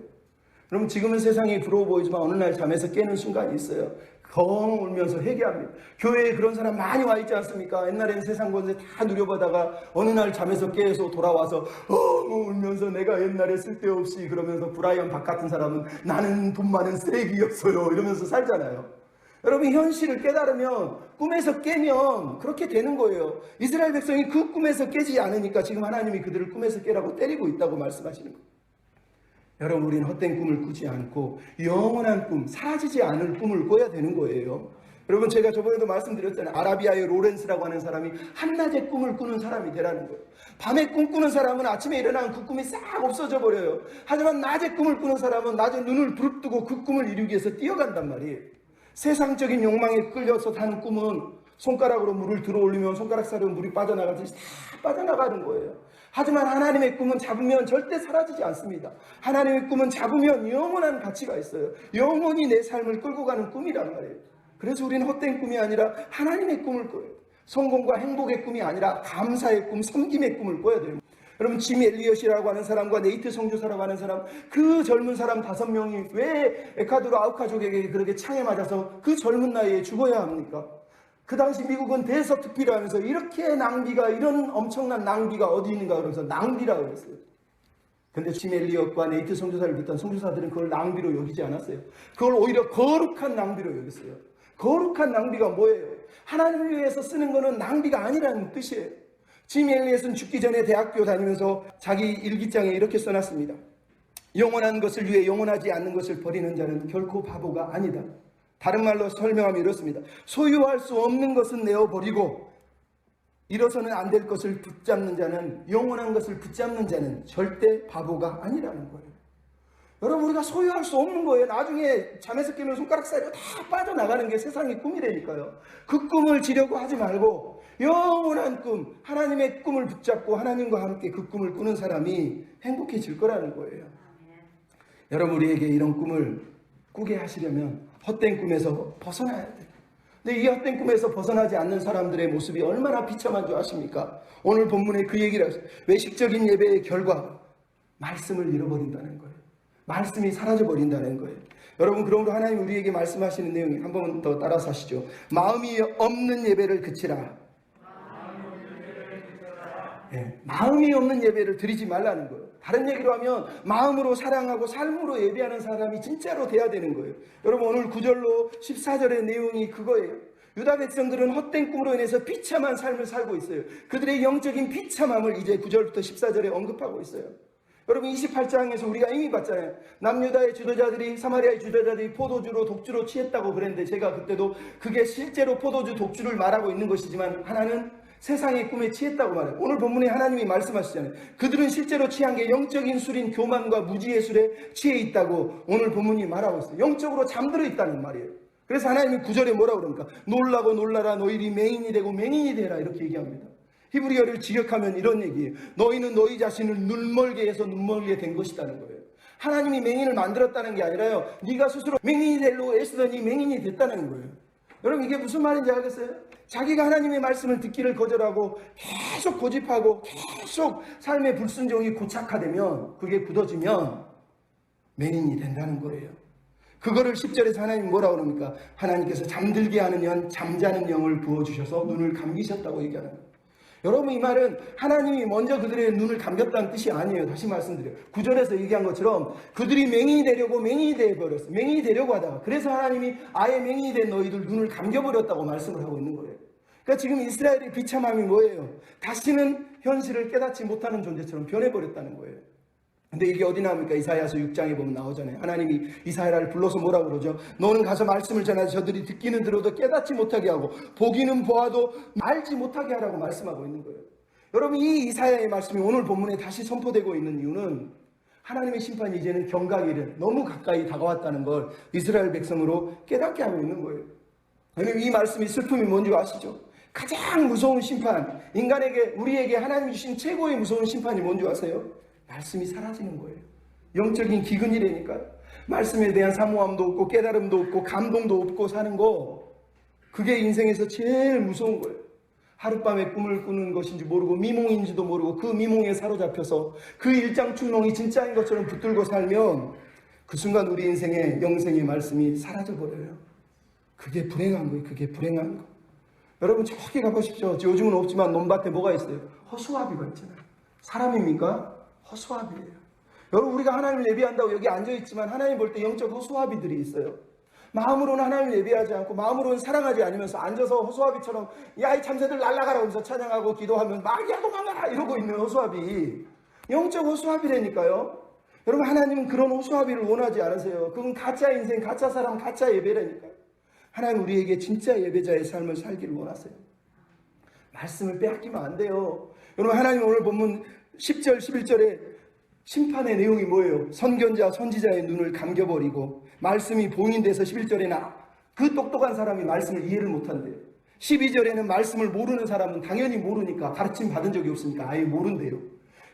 여러분, 지금은 세상이 부러워 보이지만 어느 날 잠에서 깨는 순간이 있어요. 엉 울면서 회개합니다. 교회에 그런 사람 많이 와 있지 않습니까? 옛날에는 세상 권세 다 누려보다가 어느 날 잠에서 깨서 돌아와서 울면서 내가 옛날에 쓸데없이, 그러면서 브라이언 박 같은 사람은 나는 돈 많은 쓰레기였어요 이러면서 살잖아요. 여러분, 현실을 깨달으면, 꿈에서 깨면 그렇게 되는 거예요. 이스라엘 백성이 그 꿈에서 깨지 않으니까 지금 하나님이 그들을 꿈에서 깨라고 때리고 있다고 말씀하시는 거예요. 여러분, 우리는 헛된 꿈을 꾸지 않고 영원한 꿈, 사라지지 않을 꿈을 꿔야 되는 거예요. 여러분, 제가 저번에도 말씀드렸잖아요. 아라비아의 로렌스라고 하는 사람이 한낮에 꿈을 꾸는 사람이 되라는 거예요. 밤에 꿈 꾸는 사람은 아침에 일어나면 그 꿈이 싹 없어져 버려요. 하지만 낮에 꿈을 꾸는 사람은 낮에 눈을 부릅뜨고 그 꿈을 이루기 위해서 뛰어간단 말이에요. 세상적인 욕망에 끌려서 사는 꿈은 손가락으로 물을 들어 올리면 손가락 사이로 물이 빠져나가듯이 다 빠져나가는 거예요. 하지만 하나님의 꿈은 잡으면 절대 사라지지 않습니다. 하나님의 꿈은 잡으면 영원한 가치가 있어요. 영원히 내 삶을 끌고 가는 꿈이란 말이에요. 그래서 우리는 헛된 꿈이 아니라 하나님의 꿈을 꿔요. 성공과 행복의 꿈이 아니라 감사의 꿈, 섬김의 꿈을 꿔야 돼요. 여러분, 짐 엘리엇이라고 하는 사람과 네이트 선교사라고 하는 사람, 그 젊은 사람 5명이 왜 에콰도르 아우카족에게 그렇게 창에 맞아서 그 젊은 나이에 죽어야 합니까? 그 당시 미국은 대서특필을 하면서 이렇게 낭비가, 이런 엄청난 낭비가 어디 있는가 그러면서 낭비라고 했어요. 근데 짐 엘리엇과 네이트 선교사를 비롯한 선교사들은 그걸 낭비로 여기지 않았어요. 그걸 오히려 거룩한 낭비로 여겼어요. 거룩한 낭비가 뭐예요? 하나님을 위해서 쓰는 거는 낭비가 아니라는 뜻이에요. 짐 엘리엇은 죽기 전에 대학교 다니면서 자기 일기장에 이렇게 써놨습니다. 영원한 것을 위해 영원하지 않는 것을 버리는 자는 결코 바보가 아니다. 다른 말로 설명하면 이렇습니다. 소유할 수 없는 것은 내어버리고 잃어서는 안 될 것을 붙잡는 자는, 영원한 것을 붙잡는 자는 절대 바보가 아니라는 거예요. 여러분, 우리가 소유할 수 없는 거예요. 나중에 잠에서 깨면 손가락 사이로 다 빠져나가는 게 세상의 꿈이라니까요. 그 꿈을 지려고 하지 말고 영원한 꿈, 하나님의 꿈을 붙잡고 하나님과 함께 그 꿈을 꾸는 사람이 행복해질 거라는 거예요. 여러분, 우리에게 이런 꿈을 꾸게 하시려면 헛된 꿈에서 벗어나야 돼요. 근데 이 헛된 꿈에서 벗어나지 않는 사람들의 모습이 얼마나 비참한 줄 아십니까? 오늘 본문에 그 얘기를 하셨어요. 외식적인 예배의 결과, 말씀을 잃어버린다는 거예요. 말씀이 사라져버린다는 거예요. 여러분, 그러므로 하나님 우리에게 말씀하시는 내용이 한 번 더 따라서 하시죠. 마음이 없는 예배를 그치라. 네, 마음이 없는 예배를 드리지 말라는 거예요. 다른 얘기로 하면 마음으로 사랑하고 삶으로 예배하는 사람이 진짜로 돼야 되는 거예요. 여러분, 오늘 9절로 14절의 내용이 그거예요. 유다 백성들은 헛된 꿈으로 인해서 비참한 삶을 살고 있어요. 그들의 영적인 비참함을 이제 9절부터 14절에 언급하고 있어요. 여러분, 28장에서 우리가 이미 봤잖아요. 남유다의 지도자들이, 사마리아의 지도자들이 포도주로 독주로 취했다고 그랬는데, 제가 그때도 그게 실제로 포도주 독주를 말하고 있는 것이지만 하나는 세상의 꿈에 취했다고 말해요. 오늘 본문에 하나님이 말씀하시잖아요. 그들은 실제로 취한 게 영적인 술인 교만과 무지의 술에 취해 있다고 오늘 본문이 말하고 있어요. 영적으로 잠들어 있다는 말이에요. 그래서 하나님이 9절에 뭐라고 그럽니까? 놀라고 놀라라, 너희들이 맹인이 되고 맹인이 되라, 이렇게 얘기합니다. 히브리어를 직역하면 이런 얘기예요. 너희는 너희 자신을 눈멀게 해서 눈멀게 된 것이라는 거예요. 하나님이 맹인을 만들었다는 게 아니라요, 네가 스스로 맹인이 되려고 애쓰더니 맹인이 됐다는 거예요. 여러분, 이게 무슨 말인지 알겠어요? 자기가 하나님의 말씀을 듣기를 거절하고 계속 고집하고 계속 삶의 불순종이 고착화되면, 그게 굳어지면 맹인이 된다는 거예요. 그거를 10절에서 하나님 뭐라고 그럽니까? 하나님께서 잠들게 하는 영, 잠자는 영을 부어주셔서 눈을 감기셨다고 얘기하는 거예요. 여러분, 이 말은 하나님이 먼저 그들의 눈을 감겼다는 뜻이 아니에요. 다시 말씀드려요. 9절에서 얘기한 것처럼 그들이 맹인이 되려고 맹인이 되어버렸어요. 맹인이 되려고 하다가, 그래서 하나님이 아예 맹인이 된 너희들 눈을 감겨버렸다고 말씀을 하고 있는 거예요. 그러니까 지금 이스라엘의 비참함이 뭐예요? 다시는 현실을 깨닫지 못하는 존재처럼 변해버렸다는 거예요. 근데 이게 어디 나옵니까? 이사야서 6장에 보면 나오잖아요. 하나님이 이사야를 불러서 뭐라고 그러죠? 너는 가서 말씀을 전하지 저들이 듣기는 들어도 깨닫지 못하게 하고 보기는 보아도 알지 못하게 하라고 말씀하고 있는 거예요. 여러분, 이 이사야의 말씀이 오늘 본문에 다시 선포되고 있는 이유는 하나님의 심판이 이제는 경각이 이른 너무 가까이 다가왔다는 걸 이스라엘 백성으로 깨닫게 하고 있는 거예요. 왜냐하면 이 말씀이 슬픔이 뭔지 아시죠? 가장 무서운 심판, 인간에게, 우리에게 하나님이 주신 최고의 무서운 심판이 뭔지 아세요? 말씀이 사라지는 거예요. 영적인 기근이라니까요. 말씀에 대한 사모함도 없고 깨달음도 없고 감동도 없고 사는 거, 그게 인생에서 제일 무서운 거예요. 하룻밤에 꿈을 꾸는 것인지 모르고 미몽인지도 모르고 그 미몽에 사로잡혀서 그 일장춘몽이 진짜인 것처럼 붙들고 살면 그 순간 우리 인생의 영생의 말씀이 사라져버려요. 그게 불행한 거예요. 그게 불행한 거. 여러분, 저기 가보십시오. 요즘은 없지만 논밭에 뭐가 있어요? 허수아비가 있잖아요. 사람입니까? 허수아비예요. 여러분, 우리가 하나님을 예배한다고 여기 앉아있지만 하나님 볼 때 영적 허수아비들이 있어요. 마음으로는 하나님을 예배하지 않고 마음으로는 사랑하지 않으면서 앉아서 허수아비처럼 야 이 참새들 날아가라 하면서 찬양하고 기도하면 마귀야 도망가라 이러고 있는 허수아비, 영적 허수아비라니까요. 여러분, 하나님은 그런 허수아비를 원하지 않으세요. 그건 가짜 인생, 가짜 사람, 가짜 예배라니까요. 하나님 우리에게 진짜 예배자의 삶을 살기를 원하세요. 말씀을 빼앗기면 안 돼요. 여러분, 하나님 오늘 본문 10절 11절에 심판의 내용이 뭐예요? 선견자 선지자의 눈을 감겨버리고 말씀이 봉인돼서 11절에는 그 똑똑한 사람이 말씀을 이해를 못한대요. 12절에는 말씀을 모르는 사람은 당연히 모르니까, 가르침 받은 적이 없으니까 아예 모른대요.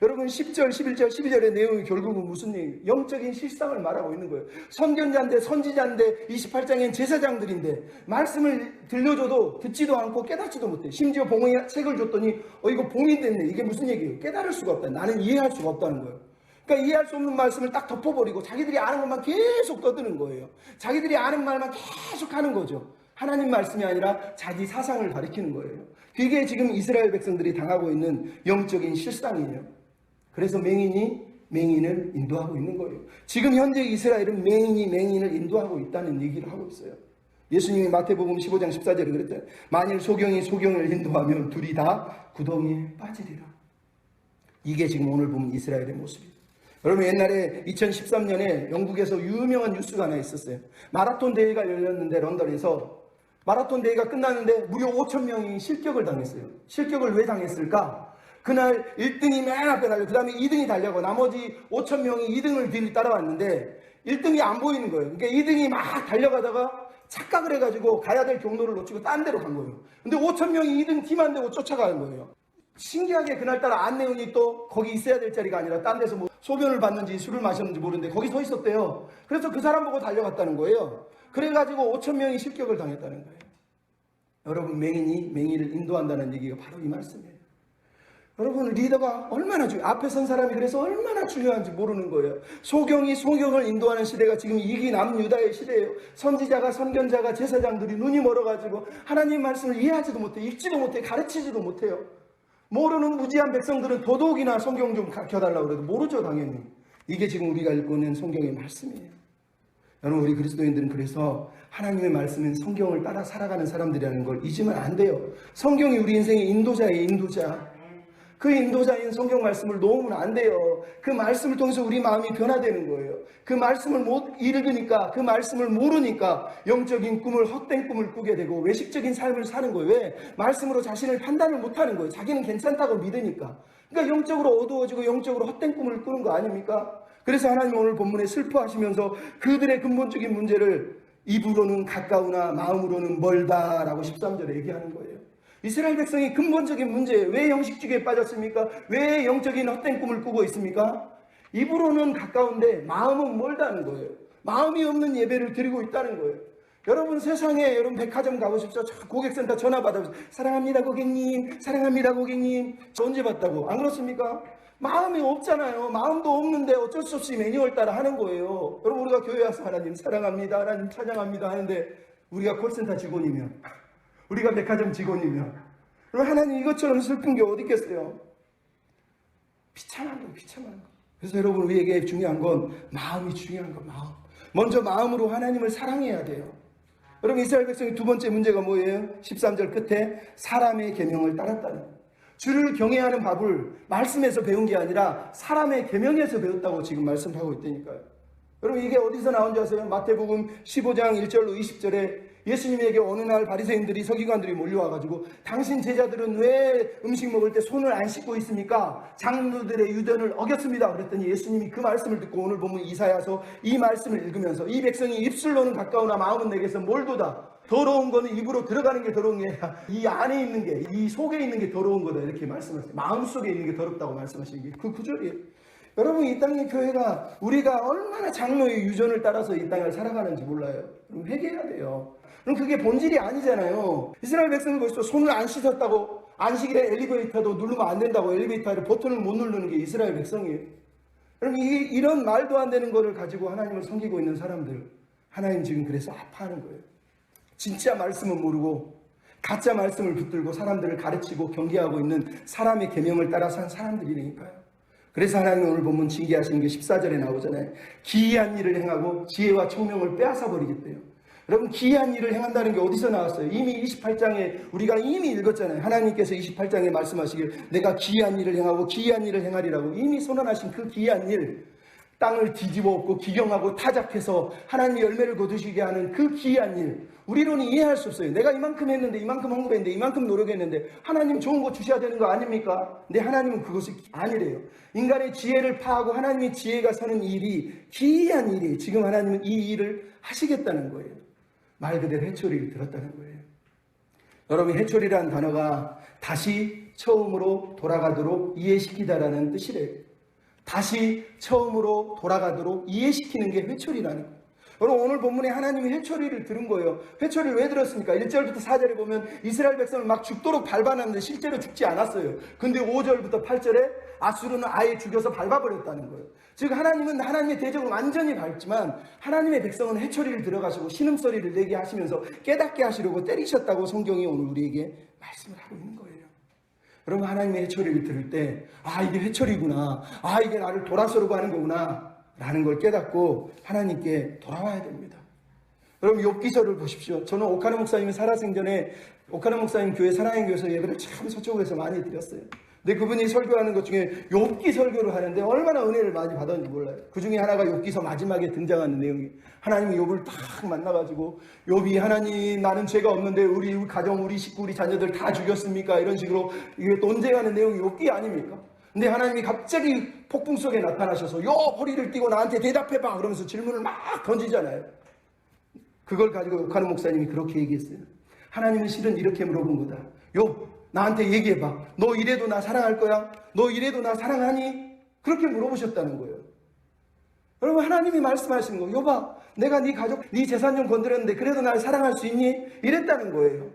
여러분, 10절, 11절, 12절의 내용이 결국은 무슨 얘기예요? 영적인 실상을 말하고 있는 거예요. 선견자인데 선지자인데 28장엔 제사장들인데 말씀을 들려줘도 듣지도 않고 깨닫지도 못해. 심지어 봉인의 책을 줬더니 이거 봉인됐네. 이게 무슨 얘기예요? 깨달을 수가 없다. 나는 이해할 수가 없다는 거예요. 그러니까 이해할 수 없는 말씀을 딱 덮어버리고 자기들이 아는 것만 계속 떠드는 거예요. 자기들이 아는 말만 계속 하는 거죠. 하나님 말씀이 아니라 자기 사상을 가리키는 거예요. 그게 지금 이스라엘 백성들이 당하고 있는 영적인 실상이에요. 그래서 맹인이 맹인을 인도하고 있는 거예요. 지금 현재 이스라엘은 맹인이 맹인을 인도하고 있다는 얘기를 하고 있어요. 예수님이 마태복음 15장 14절에 그랬잖아요. 만일 소경이 소경을 인도하면 둘이 다 구덩이에 빠지리라. 이게 지금 오늘 보면 이스라엘의 모습이에요. 여러분, 옛날에 2013년에 영국에서 유명한 뉴스가 하나 있었어요. 마라톤 대회가 열렸는데 런던에서 마라톤 대회가 끝났는데 무려 5,000명이 실격을 당했어요. 실격을 왜 당했을까? 그날 1등이 맨 앞에 달려, 그 다음에 2등이 달려고 나머지 5,000명이 2등을 뒤를 따라왔는데 1등이 안 보이는 거예요. 그러니까 2등이 막 달려가다가 착각을 해가지고 가야 될 경로를 놓치고 딴 데로 간 거예요. 근데 5,000명이 2등 팀 안 되고 쫓아가는 거예요. 신기하게 그날따라 안내원이 또 거기 있어야 될 자리가 아니라 딴 데서 뭐 소변을 봤는지 술을 마셨는지 모르는데 거기 서 있었대요. 그래서 그 사람 보고 달려갔다는 거예요. 그래가지고 5,000명이 실격을 당했다는 거예요. 여러분, 맹인이 맹인을 인도한다는 얘기가 바로 이 말씀이에요. 여러분, 리더가 얼마나 앞에 선 사람이 그래서 얼마나 중요한지 모르는 거예요. 소경이 소경을 인도하는 시대가 지금 이기 남유다의 시대예요. 선지자가 선견자가 제사장들이 눈이 멀어가지고 하나님 말씀을 이해하지도 못해, 읽지도 못해, 가르치지도 못해요. 모르는 무지한 백성들은 더더욱이나 성경 좀 가르쳐달라고 그래도 모르죠, 당연히. 이게 지금 우리가 읽고 있는 성경의 말씀이에요. 여러분, 우리 그리스도인들은 그래서 하나님의 말씀은 성경을 따라 살아가는 사람들이라는 걸 잊으면 안 돼요. 성경이 우리 인생의 인도자예요, 인도자. 그 인도자인 성경 말씀을 놓으면 안 돼요. 그 말씀을 통해서 우리 마음이 변화되는 거예요. 그 말씀을 못 읽으니까, 그 말씀을 모르니까 영적인 꿈을, 헛된 꿈을 꾸게 되고 외식적인 삶을 사는 거예요. 왜? 말씀으로 자신을 판단을 못하는 거예요. 자기는 괜찮다고 믿으니까. 그러니까 영적으로 어두워지고 영적으로 헛된 꿈을 꾸는 거 아닙니까? 그래서 하나님 오늘 본문에 슬퍼하시면서 그들의 근본적인 문제를 입으로는 가까우나 마음으로는 멀다라고 13절에 얘기하는 거예요. 이스라엘 백성이 근본적인 문제예요. 왜 형식주의에 빠졌습니까? 왜 영적인 헛된 꿈을 꾸고 있습니까? 입으로는 가까운데 마음은 멀다는 거예요. 마음이 없는 예배를 드리고 있다는 거예요. 여러분, 세상에 여러분 백화점 가보십시오. 고객센터 전화 받아보세요. 사랑합니다 고객님, 사랑합니다 고객님. 저 언제 봤다고? 안 그렇습니까? 마음이 없잖아요. 마음도 없는데 어쩔 수 없이 매뉴얼 따라 하는 거예요. 여러분, 우리가 교회 와서 하나님 사랑합니다, 하나님 찬양합니다 하는데 우리가 콜센터 직원이면, 우리가 백화점 직원이면, 여러분, 하나님 이것처럼 슬픈 게 어디 있겠어요? 비참한 거예요, 비참한 거. 그래서 여러분, 우리에게 중요한 건 마음이 중요한 거, 마음. 먼저 마음으로 하나님을 사랑해야 돼요. 여러분, 이스라엘 백성의 두 번째 문제가 뭐예요? 13절 끝에 사람의 계명을 따랐다는 거예요. 주를 경외하는 법을 말씀에서 배운 게 아니라 사람의 계명에서 배웠다고 지금 말씀하고 있다니까요. 여러분 이게 어디서 나온 줄 아세요? 마태복음 15장 1절로 20절에 예수님에게 어느 날 바리새인들이 서기관들이 몰려와가지고 당신 제자들은 왜 음식 먹을 때 손을 안 씻고 있습니까? 장로들의 유전을 어겼습니다. 그랬더니 예수님이 그 말씀을 듣고 오늘 보면 이사야서 이 말씀을 읽으면서 이 백성이 입술로는 가까우나 마음은 내게서 멀도다. 더러운 거는 입으로 들어가는 게 더러운 게 아니라 이 안에 있는 게, 이 속에 있는 게 더러운 거다 이렇게 말씀하세요. 마음속에 있는 게 더럽다고 말씀하시는 게 그 구절이에요. 여러분 이 땅의 교회가 우리가 얼마나 장로의 유전을 따라서 이 땅을 살아가는지 몰라요. 그럼 회개해야 돼요. 그럼 그게 본질이 아니잖아요. 이스라엘 백성을 보시죠. 손을 안 씻었다고 안식일에 엘리베이터도 누르면 안 된다고 엘리베이터를 버튼을 못 누르는 게 이스라엘 백성이에요. 여러분 이런 말도 안 되는 거를 가지고 하나님을 섬기고 있는 사람들 하나님 지금 그래서 아파하는 거예요. 진짜 말씀은 모르고 가짜 말씀을 붙들고 사람들을 가르치고 경계하고 있는 사람의 계명을 따라 산 사람들이니까요. 그래서 하나님 오늘 보면 징계하시는 게 14절에 나오잖아요. 기이한 일을 행하고 지혜와 총명을 빼앗아 버리겠대요. 여러분 기이한 일을 행한다는 게 어디서 나왔어요? 이미 28장에 우리가 이미 읽었잖아요. 하나님께서 28장에 말씀하시길 내가 기이한 일을 행하고 기이한 일을 행하리라고 이미 선언하신 그 기이한 일, 땅을 뒤집어 엎고 기경하고 타작해서 하나님의 열매를 거두시게 하는 그 기이한 일, 우리로는 이해할 수 없어요. 내가 이만큼 했는데 이만큼 헌금했는데 이만큼 노력했는데 하나님 좋은 거 주셔야 되는 거 아닙니까? 근데 하나님은 그것이 아니래요. 인간의 지혜를 파하고 하나님의 지혜가 서는 일이 기이한 일이에요. 지금 하나님은 이 일을 하시겠다는 거예요. 말 그대로 회초리를 들었다는 거예요. 여러분 회초리라는 단어가 다시 처음으로 돌아가도록 이해시키다라는 뜻이래요. 다시 처음으로 돌아가도록 이해시키는 게 회초리라는 거예요. 여러분 오늘 본문에 하나님이 회초리를 들은 거예요. 회초리를 왜 들었습니까? 1절부터 4절에 보면 이스라엘 백성을 막 죽도록 밟아놨는데 실제로 죽지 않았어요. 근데 5절부터 8절에 아수르는 아예 죽여서 밟아버렸다는 거예요. 즉 하나님은 하나님의 대적을 완전히 밟지만 하나님의 백성은 회초리를 들어가시고 신음소리를 내게 하시면서 깨닫게 하시려고 때리셨다고 성경이 오늘 우리에게 말씀을 하고 있는 거예요. 여러분 하나님의 회초리를 들을 때 이게 회초리구나, 이게 나를 돌아서려고 하는 거구나 라는 걸 깨닫고 하나님께 돌아와야 됩니다. 여러분 욥기서를 보십시오. 저는 오카노 목사님이 살아생전에 오카노 목사님 교회 사랑의 교회에서 예배를 참 서쪽에서 많이 드렸어요. 근데 그분이 설교하는 것 중에 욥기 설교를 하는데 얼마나 은혜를 많이 받았는지 몰라요. 그 중에 하나가 욥기서 마지막에 등장하는 내용이 하나님이 욥을 딱 만나가지고 욥이 하나님 나는 죄가 없는데 우리 가정 우리 식구 우리 자녀들 다 죽였습니까? 이런 식으로 이게 논쟁하는 내용이 욥기 아닙니까? 근데 하나님이 갑자기 폭풍 속에 나타나셔서 욥 허리를 띠고 나한테 대답해봐 그러면서 질문을 막 던지잖아요. 그걸 가지고 욕하는 목사님이 그렇게 얘기했어요. 하나님은 실은 이렇게 물어본 거다. 욥 나한테 얘기해봐. 너 이래도 나 사랑할 거야? 너 이래도 나 사랑하니? 그렇게 물어보셨다는 거예요. 여러분 하나님이 말씀하시는 거예요. 욥아 내가 네 가족 네 재산 좀 건드렸는데 그래도 날 사랑할 수 있니? 이랬다는 거예요.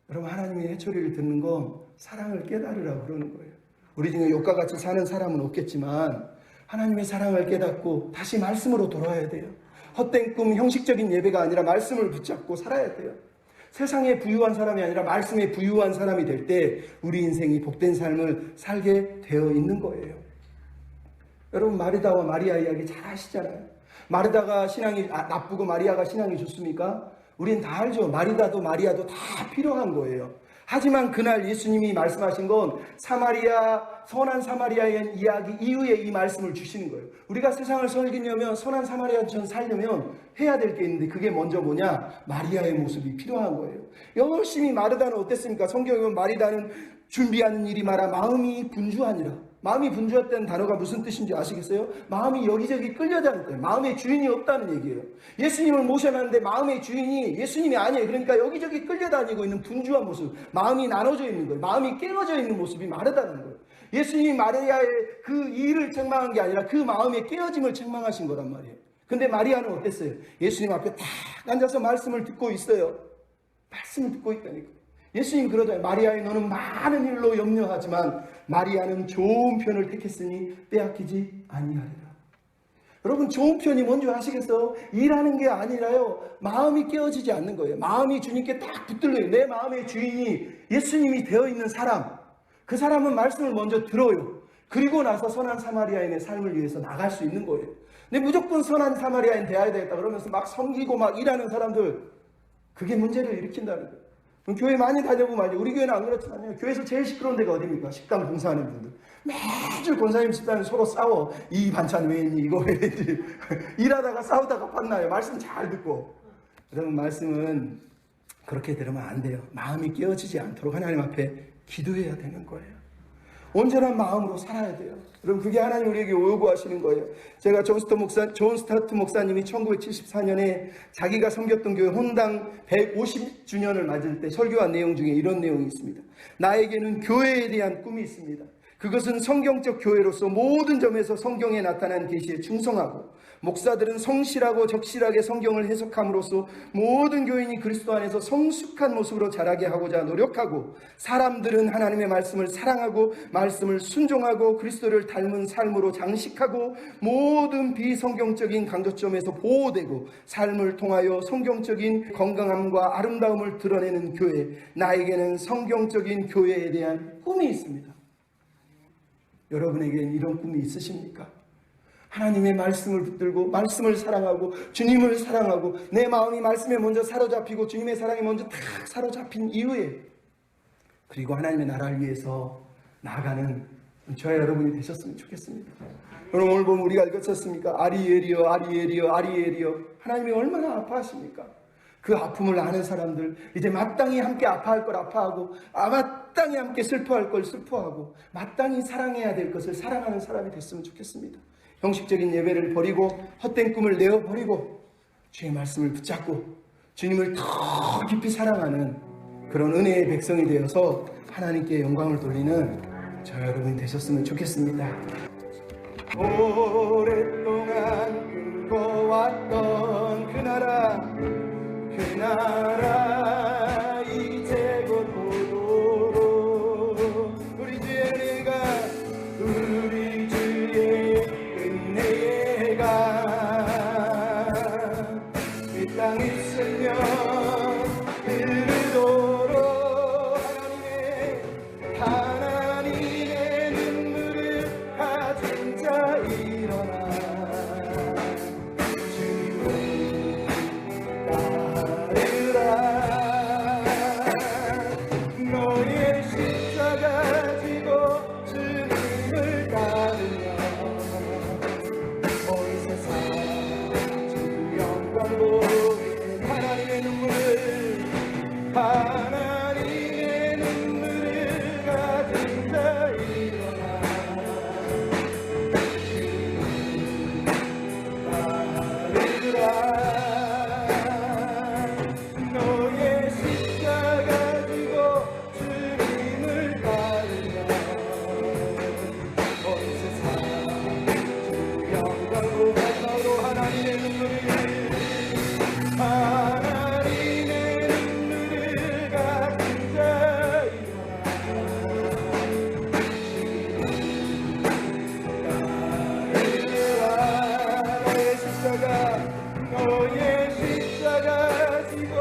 여러분 하나님의 회초리를 듣는 건 사랑을 깨달으라고 그러는 거예요. 우리 중에 욥과 같이 사는 사람은 없겠지만 하나님의 사랑을 깨닫고 다시 말씀으로 돌아와야 돼요. 헛된 꿈 형식적인 예배가 아니라 말씀을 붙잡고 살아야 돼요. 세상에 부유한 사람이 아니라 말씀에 부유한 사람이 될 때 우리 인생이 복된 삶을 살게 되어 있는 거예요. 여러분 마르다와 마리아 이야기 잘 아시잖아요. 마르다가 신앙이 나쁘고 마리아가 신앙이 좋습니까? 우린 다 알죠. 마리다도 마리아도 다 필요한 거예요. 하지만 그날 예수님이 말씀하신 건 선한 사마리아인 이야기 이후에 이 말씀을 주시는 거예요. 우리가 세상을 섬기려면 선한 사마리아처럼 살려면 해야 될 게 있는데 그게 먼저 뭐냐? 마리아의 모습이 필요한 거예요. 열심히 마르다는 어땠습니까? 성경에 보면 마리다는 준비하는 일이 많아 마음이 분주하니라. 마음이 분주했다는 단어가 무슨 뜻인지 아시겠어요? 마음이 여기저기 끌려다닐 때 마음의 주인이 없다는 얘기예요. 예수님을 모셔놨는데 마음의 주인이 예수님이 아니에요. 그러니까 여기저기 끌려다니고 있는 분주한 모습, 마음이 나눠져 있는 거예요. 마음이 깨어져 있는 모습이 마르다는 거예요. 예수님이 마리아의 그 일을 책망한 게 아니라 그 마음의 깨어짐을 책망하신 거란 말이에요. 근데 마리아는 어땠어요? 예수님 앞에 딱 앉아서 말씀을 듣고 있어요. 말씀을 듣고 있다니까. 예수님 그러잖아요. 마리아의 너는 많은 일로 염려하지만 마리아는 좋은 편을 택했으니 빼앗기지 아니하리라. 여러분 좋은 편이 뭔지 아시겠어요? 일하는 게 아니라요. 마음이 깨어지지 않는 거예요. 마음이 주님께 딱 붙들려요. 내 마음의 주인이 예수님이 되어 있는 사람. 그 사람은 말씀을 먼저 들어요. 그리고 나서 선한 사마리아인의 삶을 위해서 나갈 수 있는 거예요. 근데 무조건 선한 사마리아인 되어야 되겠다 그러면서 막 섬기고 막 일하는 사람들 그게 문제를 일으킨다는 거예요. 교회 많이 다녀보면 알죠. 우리 교회는 안 그렇잖아요. 교회에서 제일 시끄러운 데가 어디입니까? 식당 봉사하는 분들. 매주 권사님 집사님 서로 싸워. 이 반찬 왜 했니? 이거 왜 했니? 일하다가 싸우다가 봤나요? 말씀 잘 듣고. 여러분, 말씀은 그렇게 들으면 안 돼요. 마음이 깨어지지 않도록 하나님 앞에 기도해야 되는 거예요. 온전한 마음으로 살아야 돼요. 여러분, 그게 하나님 우리에게 요구하시는 거예요. 제가 존 스타트 목사님이 1974년에 자기가 섬겼던 교회 혼당 150주년을 맞을 때 설교한 내용 중에 이런 내용이 있습니다. 나에게는 교회에 대한 꿈이 있습니다. 그것은 성경적 교회로서 모든 점에서 성경에 나타난 계시에 충성하고, 목사들은 성실하고 적실하게 성경을 해석함으로써 모든 교인이 그리스도 안에서 성숙한 모습으로 자라게 하고자 노력하고, 사람들은 하나님의 말씀을 사랑하고 말씀을 순종하고 그리스도를 닮은 삶으로 장식하고, 모든 비성경적인 강조점에서 보호되고 삶을 통하여 성경적인 건강함과 아름다움을 드러내는 교회. 나에게는 성경적인 교회에 대한 꿈이 있습니다. 여러분에게는 이런 꿈이 있으십니까? 하나님의 말씀을 붙들고 말씀을 사랑하고 주님을 사랑하고 내 마음이 말씀에 먼저 사로잡히고 주님의 사랑에 먼저 탁 사로잡힌 이후에, 그리고 하나님의 나라를 위해서 나아가는 저와 여러분이 되셨으면 좋겠습니다. 여러분, 오늘 보면 우리가 읽었었습니까? 아리엘이여 아리엘이여 아리엘이여. 하나님이 얼마나 아파하십니까? 그 아픔을 아는 사람들, 이제 마땅히 함께 아파할 걸 아파하고, 마땅히 함께 슬퍼할 걸 슬퍼하고, 마땅히 사랑해야 될 것을 사랑하는 사람이 됐으면 좋겠습니다. 형식적인 예배를 버리고 헛된 꿈을 내어버리고 주의 말씀을 붙잡고 주님을 더 깊이 사랑하는 그런 은혜의 백성이 되어서 하나님께 영광을 돌리는 저 여러분이 되셨으면 좋겠습니다. 오랫동안 꿈꿔왔던 그 나라 이제 곧 오도록 우리 주의 은혜가 이 땅이 스며 흐르도록 하나님의 눈물을 가진 자 일어나 주님을 따르라. 너의 십자가 지고 주님을 따르며 온 세상 주 영광 보이는 하나님의 눈물을 가진 자 일어나 따르라. 너의 십자가 지고 주님을 따르며 온 세상 주 영광 보이는 하나님의 눈물을 가진 자 일어나. 너의 십자가 지고